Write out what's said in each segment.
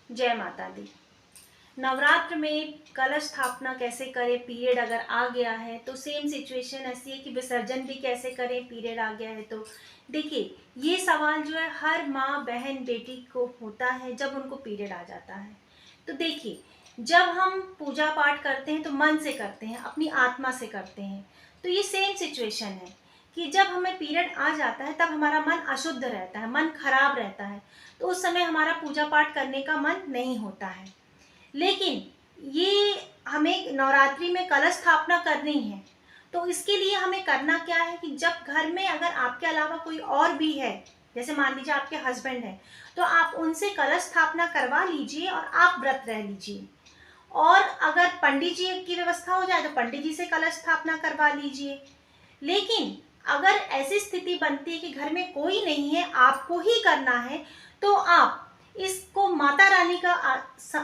जय माता दी। नवरात्र में कलश स्थापना कैसे करें, पीरियड अगर आ गया है तो सेम सिचुएशन ऐसी है कि विसर्जन भी कैसे करें, पीरियड आ गया है तो। देखिए, ये सवाल जो है हर माँ बहन बेटी को होता है जब उनको पीरियड आ जाता है। तो देखिए, जब हम पूजा पाठ करते हैं तो मन से करते हैं, अपनी आत्मा से करते हैं। तो ये सेम सिचुएशन है कि जब हमें पीरियड आ जाता है तब हमारा मन अशुद्ध रहता है, मन खराब रहता है, तो उस समय हमारा पूजा पाठ करने का मन नहीं होता है। लेकिन ये हमें नवरात्रि में कलश स्थापना करनी है, तो इसके लिए हमें करना क्या है कि जब घर में अगर आपके अलावा कोई और भी है, जैसे मान लीजिए आपके हस्बैंड हैं, तो आप उनसे कलश स्थापना करवा लीजिए और आप व्रत रह लीजिए। और अगर पंडित जी की व्यवस्था हो जाए तो पंडित जी से कलश स्थापना करवा लीजिए। लेकिन अगर ऐसी स्थिति बनती है कि घर में कोई नहीं है, आपको ही करना है, तो आप इसको माता रानी का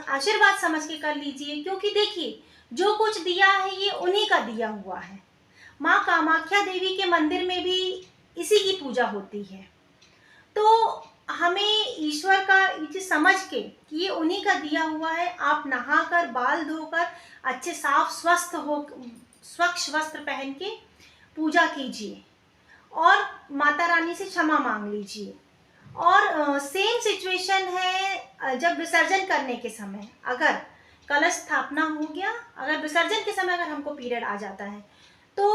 आशीर्वाद समझ के कर लीजिए। क्योंकि देखिए, जो कुछ दिया है ये उन्हीं का दिया हुआ है। माँ कामाख्या देवी के मंदिर में भी इसी की पूजा होती है। तो हमें ईश्वर का ये चीज़ समझ के कि ये उन्हीं का दिया हुआ है, आप नहाकर बाल धोकर अच्छे साफ स्वस्थ हो, स्वच्छ वस्त्र पहन के पूजा कीजिए और माता रानी से क्षमा मांग लीजिए। और सेम सिचुएशन है जब विसर्जन करने के समय, अगर कलश स्थापना हो गया, अगर विसर्जन के समय अगर हमको पीरियड आ जाता है तो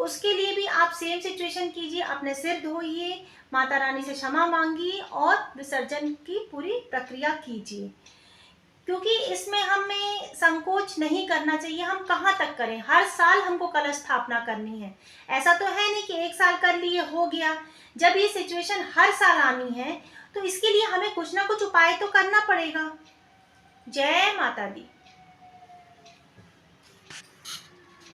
उसके लिए भी आप सेम सिचुएशन कीजिए, अपने सिर धोइए, माता रानी से क्षमा मांगिए और विसर्जन की पूरी प्रक्रिया कीजिए। क्योंकि इसमें हमें संकोच नहीं करना चाहिए। हम कहाँ तक करें, हर साल हमको कलश स्थापना करनी है। ऐसा तो है नहीं कि एक साल कर लिए हो गया। जब ये सिचुएशन हर साल आनी है तो इसके लिए हमें कुछ ना कुछ उपाय तो करना पड़ेगा। जय माता दी।